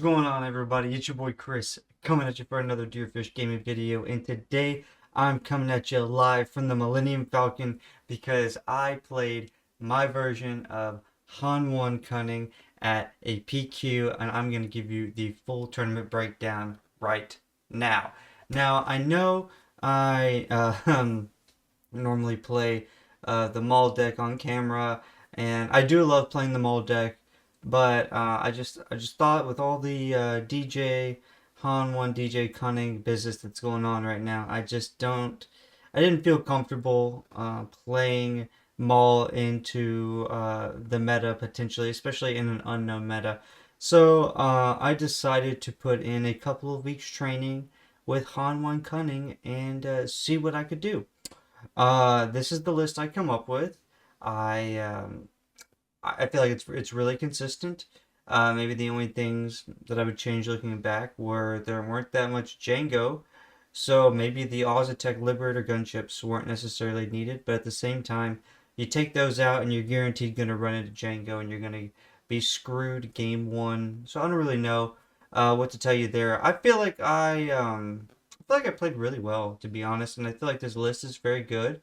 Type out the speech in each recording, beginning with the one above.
going on, everybody? It's your boy Chris coming at you for another Deerfish gaming video, and today I'm coming at you live from the Millennium Falcon because I played my version of Han 1 Cunning at a PQ, and I'm going to give you the full tournament breakdown right now. Now, I know I normally play the mall deck on camera, and I do love playing the mall deck. But I just thought with all the DJ Han One DJ Cunning business that's going on right now, I didn't feel comfortable playing Maul into the meta potentially, especially in an unknown meta. So I decided to put in a couple of weeks training with Han One Cunning and see what I could do. This is the list I come up with. I um, I feel like it's really consistent. Maybe the only things that I would change looking back were there weren't that much Django, so maybe the Ozatech Liberator gunships weren't necessarily needed. But at the same time, you take those out and you're guaranteed going to run into Django and you're going to be screwed game one. So I don't really know what to tell you there. I feel like I played really well, to be honest, and I feel like this list is very good.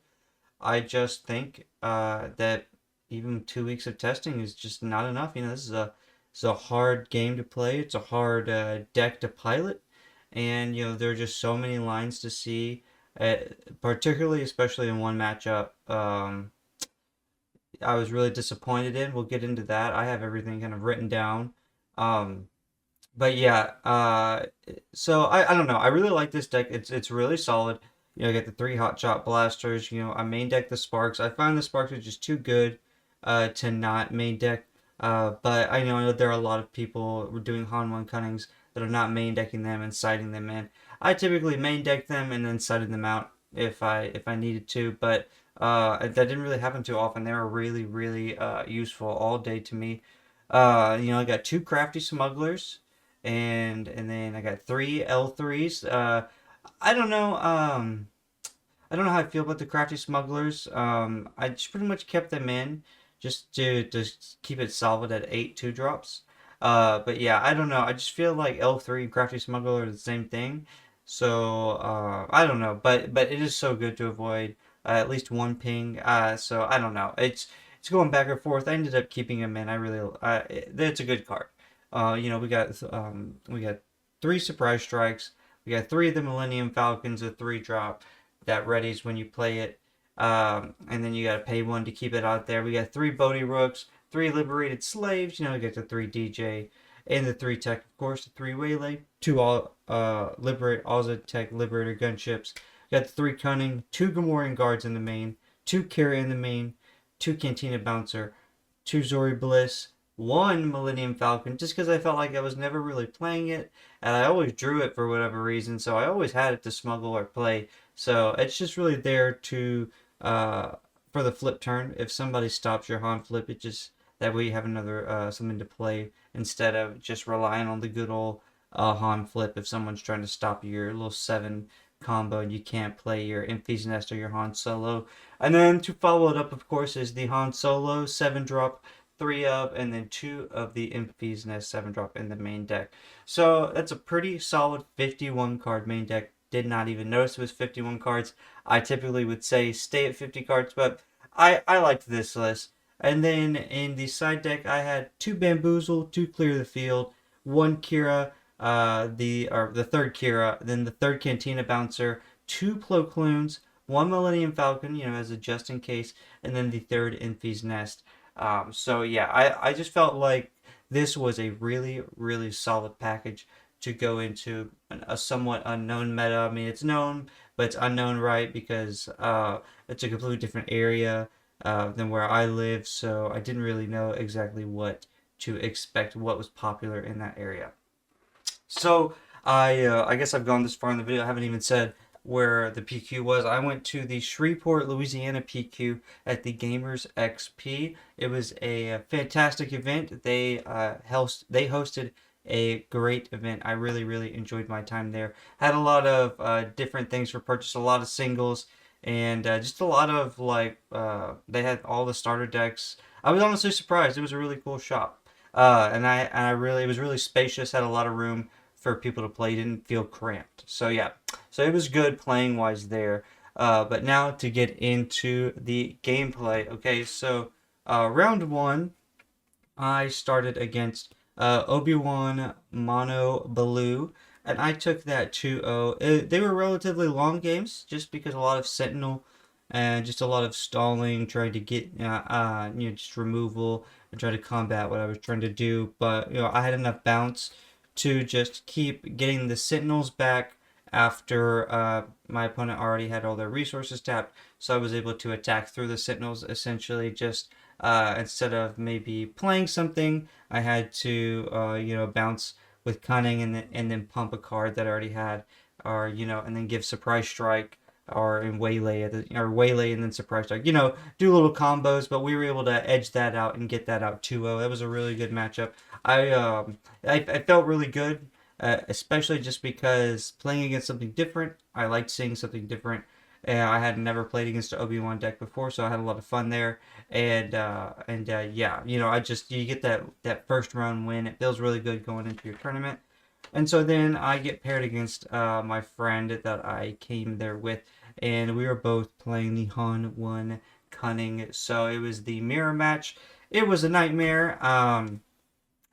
I just think that even 2 weeks of testing is just not enough. You know, this is a hard game to play. It's a hard deck to pilot, and there are just so many lines to see. Uh, Particularly, especially in one matchup, I was really disappointed in. We'll get into that. I have everything kind of written down. Um, but yeah, so I don't know. I really like this deck. It's really solid. I get the three hot shot blasters. I main deck the sparks. I find the sparks are just too good to not main deck. But I know there are a lot of people doing Han One Cunnings that are not main decking them and siding them in. I typically main deck them and then sided them out if I needed to, but that didn't really happen too often. They were really really useful all day to me. I got two crafty smugglers, and then I got three L3s. I don't know. I don't know how I feel about the crafty smugglers. I just pretty much kept them in just to keep it solid at 8 2 drops. But yeah, I don't know. I just feel like L3 and crafty smuggler are the same thing. So I don't know. But it is so good to avoid at least one ping. So I don't know. It's going back and forth. I ended up keeping him in. It's a good card. We got three surprise strikes. We got three of the Millennium Falcons, a 3 drop that readies when you play it. And then you got to pay one to keep it out there. We got three Bodhi Rooks, three Liberated Slaves. We got the three DJ and the three Tech, of course, the three Waylay, two Liberate Ozatech Liberator gunships. We got the three Cunning, two Gamorrean Guards in the main, two Carry in the main, two Cantina Bouncer, two Zori Bliss, one Millennium Falcon, just because I felt like I was never really playing it, and I always drew it for whatever reason, so I always had it to smuggle or play. So it's just really there to for the flip turn. If somebody stops your Han flip, it just that way you have another something to play instead of just relying on the good old Han flip. If someone's trying to stop your little 7 combo and you can't play your Infy's Nest or your Han Solo. And then to follow it up, of course, is the Han Solo 7 drop, 3 of, and then 2 of the Infy's Nest 7 drop in the main deck. So that's a pretty solid 51 card main deck. Did not even notice it was 51 cards. I typically would say stay at 50 cards, but I liked this list. And then in the side deck, I had 2 Bamboozle, 2 Clear the Field, 1 Kira, the third Kira, then the third Cantina Bouncer, 2 Plo Cloons, 1 Millennium Falcon, as a just in case, and then the third Infy's Nest. So yeah, I just felt like this was a really, really solid package to go into a somewhat unknown meta. I mean, it's known, but it's unknown, right? Because it's a completely different area than where I live, so I didn't really know exactly what to expect, what was popular in that area. So I guess I've gone this far in the video. I haven't even said where the PQ was. I went to the Shreveport, Louisiana PQ at the Gamers XP. It was a fantastic event. They hosted a great event. I really, really enjoyed my time there. Had a lot of different things for purchase, a lot of singles, and just a lot of they had all the starter decks. I was honestly surprised. It was a really cool shop. And I really, it was really spacious, had a lot of room for people to play, didn't feel cramped. So yeah, so it was good playing wise there. But now to get into the gameplay. Okay, so round one, I started against Obi-Wan Mono Baloo, and I took that 2-0. They were relatively long games just because a lot of Sentinel and just a lot of stalling, trying to get just removal and try to combat what I was trying to do. But I had enough bounce to just keep getting the Sentinels back after my opponent already had all their resources tapped. So I was able to attack through the Sentinels, essentially just instead of maybe playing something, I had to bounce with cunning and then pump a card that I already had, or and then give surprise strike or in waylay or waylay and then surprise strike. Do little combos, but we were able to edge that out and get that out 2-0. That was a really good matchup. I felt really good, especially just because playing against something different. I liked seeing something different. I had never played against an Obi-Wan deck before, so I had a lot of fun there. And yeah, I just you get that first round win. It feels really good going into your tournament. And so then I get paired against my friend that I came there with, and we were both playing the Han 1 Cunning. So it was the mirror match. It was a nightmare.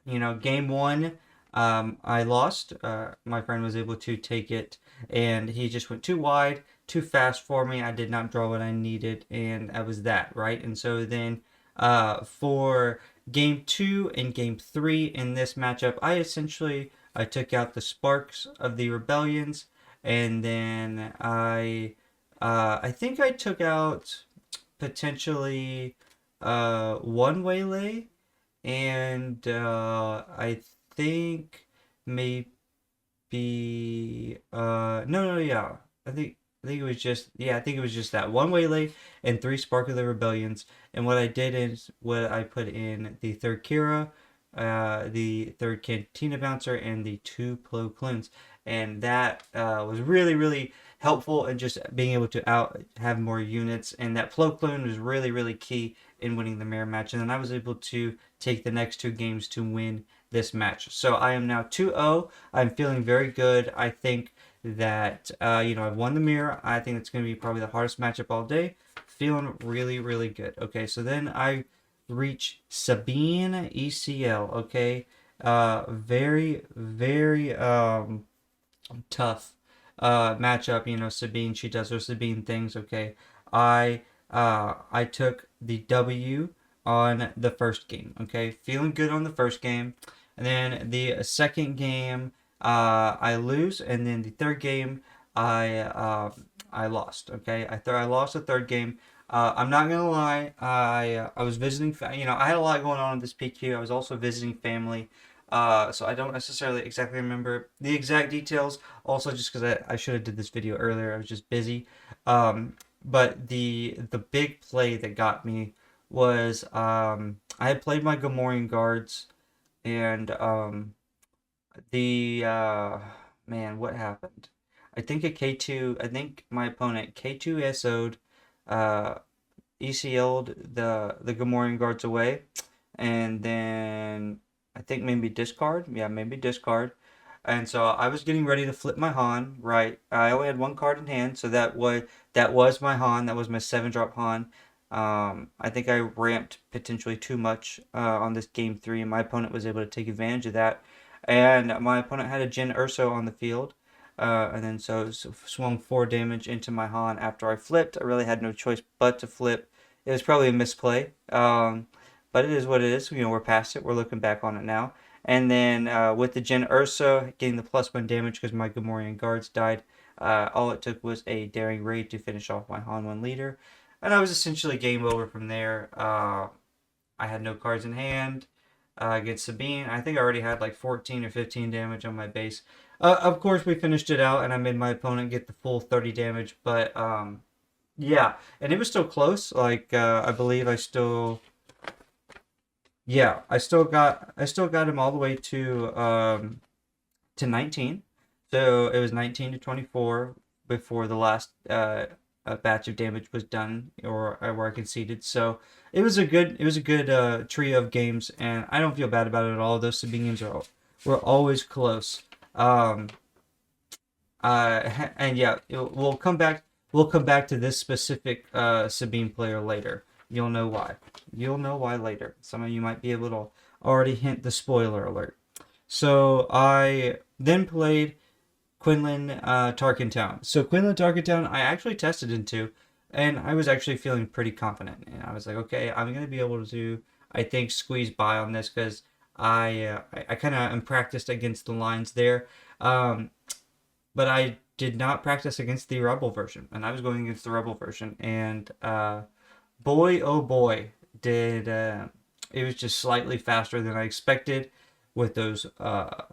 Game one, I lost. My friend was able to take it, and he just went too wide, too fast for me. I did not draw what I needed, and that was that, right? And so then for game two and game three in this matchup, I took out the sparks of the rebellions, and then I think I took out potentially one waylay and I think maybe no, yeah, I think it was just that one waylay and three Spark of the Rebellions. And what I did is what I put in the third Kira, the third Cantina Bouncer, and the two Plo Clunes, and that was really really helpful in just being able to have more units. And that Plo Clune was really really key in winning the mirror match. And then I was able to take the next two games to win this match. So I am now 2-0. I'm feeling very good. I think that I've won the mirror. I think it's going to be probably the hardest matchup all day. Feeling really really good. Okay, so then I reach Sabine ECL. Okay, very very tough matchup. Sabine, she does her Sabine things. Okay, I took the W on the first game. Okay, feeling good on the first game, and then the second game I lose, and then the third game I lost. Okay, I lost the third game. I'm not gonna lie. I was visiting. I had a lot going on in this PQ. I was also visiting family. So I don't necessarily exactly remember the exact details. Also, just because I should have did this video earlier, I was just busy. But the big play that got me was I had played my Gamorrean guards, and the man, what happened? I think a K2. I think my opponent K2 SO'd, ECL'd the Gamorrean guards away, and then I think maybe discard. Yeah, maybe discard. And so I was getting ready to flip my Han. Right, I only had one card in hand, so that was my Han. That was my 7-drop Han. I think I ramped potentially too much on this game three, and my opponent was able to take advantage of that. And my opponent had a Jin Urso on the field, and then so swung 4 damage into my Han after I flipped. I really had no choice but to flip. It was probably a misplay, but it is what it is. We're past it. We're looking back on it now. And then with the Jin Urso getting the +1 damage because my Gamorrean guards died, all it took was a Daring Raid to finish off my Han 1 leader. And I was essentially game over from there. I had no cards in hand against Sabine. I think I already had like 14 or 15 damage on my base. Of course, we finished it out, and I made my opponent get the full 30 damage. But yeah, and it was still close. Like I believe I still, yeah, I still got him all the way to 19. So it was 19 to 24 before the last batch of damage was done, or where I conceded. So it was a good trio of games, and I don't feel bad about it at all. Those Sabine games were always close. Um, and yeah, we'll come back to this specific Sabine player later. You'll know why. You'll know why later. Some of you might be able to already hint the spoiler alert. So I then played Quinlan Tarkentown. So Quinlan Tarkentown, I actually tested into, and I was actually feeling pretty confident. And I was like, okay, I'm gonna be able to, I think, squeeze by on this because I kind of am practiced against the lines there, but I did not practice against the Rebel version, and I was going against the Rebel version, and boy, oh boy, did it was just slightly faster than I expected with those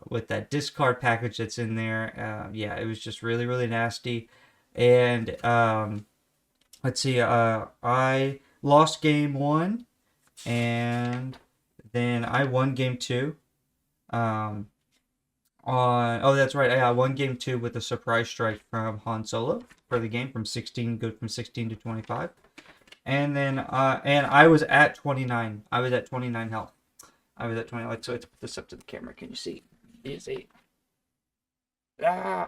with that discard package that's in there. Yeah, it was just really really nasty. And let's see, I lost game one, and then I won game two. Um, that's right, I won game two with a surprise strike from Han Solo for the game from 16 go from 16 to 25. And then and I was at 29. I was at 29 health. I was at 20. Let's put this up to the camera. Can you see? You see? Nah.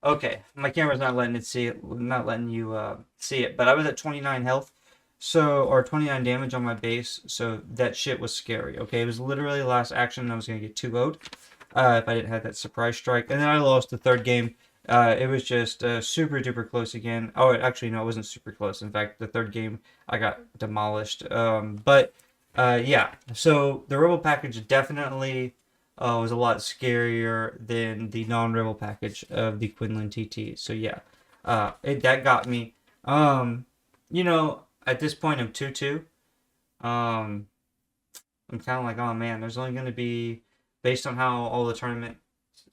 Okay, my camera's not letting it see it, not letting you see it. But I was at 29 health, or 29 damage on my base. So that shit was scary. Okay, it was literally the last action, and I was gonna get 2-0'd if I didn't have that surprise strike. And then I lost the third game. It was just super duper close again. Oh, actually no, it wasn't super close. In fact, the third game I got demolished. But yeah, so the Rebel package definitely was a lot scarier than the non-Rebel package of the Quinlan TT. So yeah, that got me. At this point I'm 2-2. Um, I'm kind of like, oh man, there's only going to be, based on how all the tournament,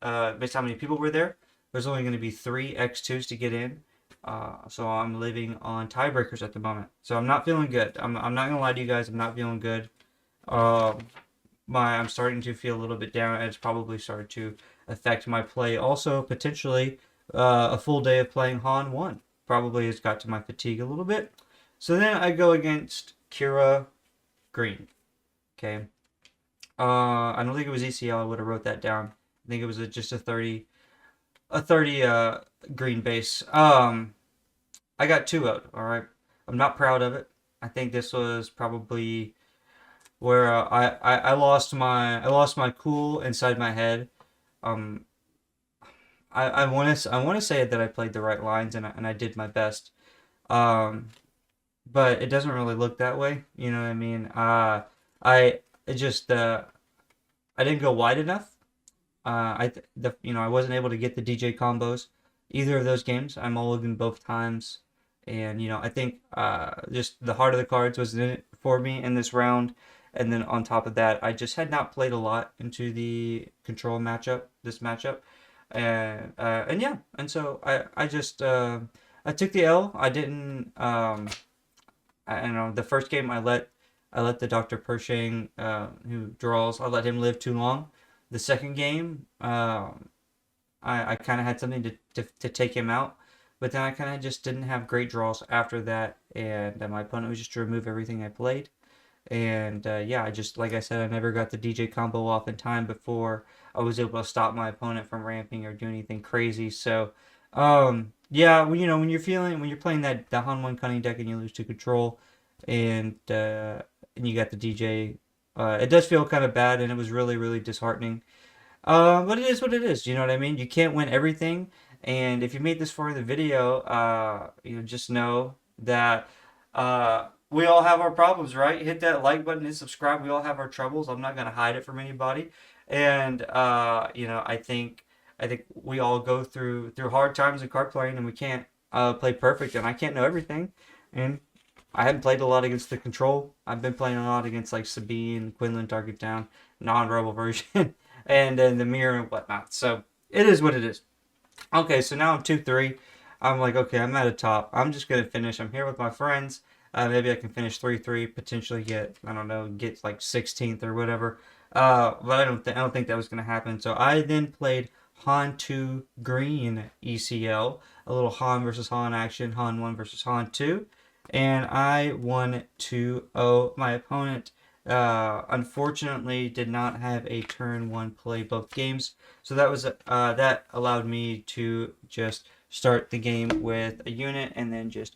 based on how many people were there, there's only going to be 3 X2s to get in. So I'm living on tiebreakers at the moment. So I'm not feeling good. I'm not going to lie to you guys. I'm not feeling good. I'm starting to feel a little bit down. And it's probably started to affect my play. Also, potentially, a full day of playing Han 1 probably has got to my fatigue a little bit. So then I go against Kira Green. Okay. I don't think it was ECL. I would have wrote that down. I think it was just a 30 green base. I got 2-0'd, all right. I'm not proud of it. I think this was probably where I lost my cool inside my head. I want to say that I played the right lines and I did my best. But it doesn't really look that way. You know what I mean? I didn't go wide enough. I wasn't able to get the DJ combos either of those games. I mulliganed both times, and I think just the heart of the cards was in it for me in this round. And then on top of that, I just had not played a lot into the control this matchup, and yeah, and so I just I took the L. I didn't the first game I let the Dr. Pershing who draws, I let him live too long. The second game, I kind of had something to take him out, but then I kind of just didn't have great draws after that, and my opponent was just to remove everything I played. And yeah, like I said, I never got the DJ combo off in time before I was able to stop my opponent from ramping or doing anything crazy. So, yeah, when you're playing that Han 1 cunning deck and you lose to control, and you got the DJ, it does feel kind of bad, and it was really really disheartening. But it is what it is. You know what I mean? You can't win everything, and if you made this far in the video, just know that we all have our problems, right? Hit that like button and subscribe. We all have our troubles. I'm not gonna hide it from anybody, and I think we all go through hard times in card playing, and we can't play perfect, and I can't know everything, and I haven't played a lot against the control. I've been playing a lot against like Sabine, Quinlan, Targettown, non-rebel version, and then the mirror and whatnot. So it is what it is. Okay, so now I'm 2-3. I'm like, okay, I'm at a top. I'm just gonna finish. I'm here with my friends. Maybe I can finish 3-3, potentially get like 16th or whatever. But I don't think that was gonna happen. So I then played Han 2 green ECL, a little Han versus Han action, Han 1 versus Han 2, and I won 2-0. My opponent unfortunately did not have a turn 1 play both games, so that allowed me to just start the game with a unit and then just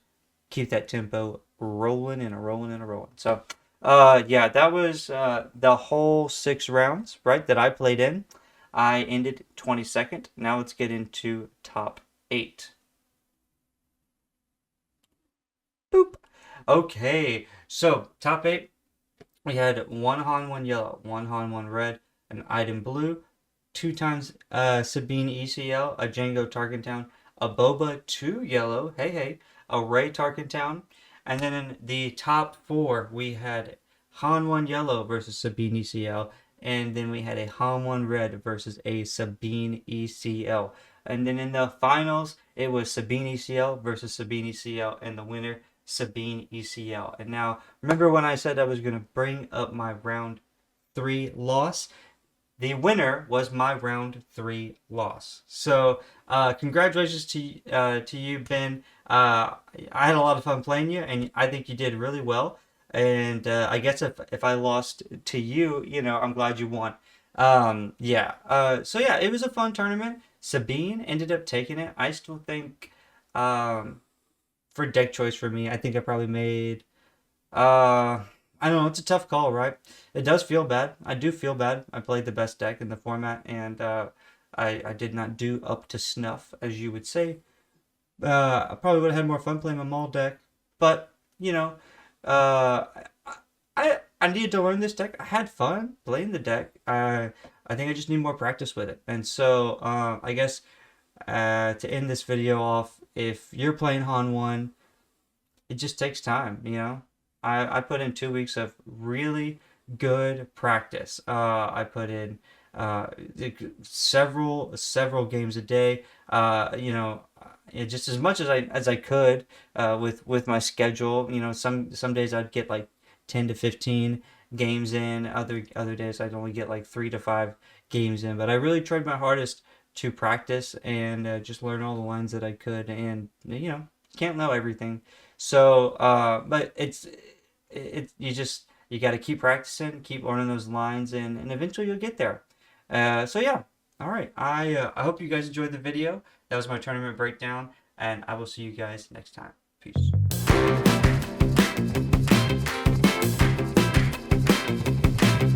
keep that tempo rolling and a rolling and a rolling. So yeah, that was the whole 6 rounds, right, that I played in. I ended 22nd. Now let's get into top 8. Boop. Okay, so top 8, we had one Han, one yellow, one Han, one red, an item blue, 2 times Sabine ECL, a Django Tarkentown, a Boba 2 yellow, hey, a Ray Tarkentown, and then in the top 4, we had Han 1 yellow versus Sabine ECL, and then we had a Han 1 red versus a Sabine ECL. And then in the finals, it was Sabine ECL versus Sabine ECL, and the winner, Sabine ECL. And now, remember when I said I was going to bring up my round 3 loss? The winner was my round 3 loss. So, congratulations to you, Ben. I had a lot of fun playing you, and I think you did really well. And I guess if I lost to you, I'm glad you won. Yeah. So yeah, it was a fun tournament. Sabine ended up taking it. I still think, for deck choice for me, I think I probably made. I don't know. It's a tough call, right? It does feel bad. I do feel bad. I played the best deck in the format, and I did not do up to snuff, as you would say. I probably would have had more fun playing my Maul deck, but uh, I needed to learn this deck. I had fun playing the deck. I think I just need more practice with it, and so I guess to end this video off, if you're playing Han 1, it just takes time, I put in 2 weeks of really good practice. I put in several games a day. Just as much as I could with my schedule. Some days I'd get like 10 to 15 games in. Other days I'd only get like 3 to 5 games in. But I really tried my hardest to practice and just learn all the lines that I could. And can't know everything. So, but you got to keep practicing, keep learning those lines, and eventually you'll get there. So yeah, all right. I hope you guys enjoyed the video. That was my tournament breakdown, and I will see you guys next time. Peace.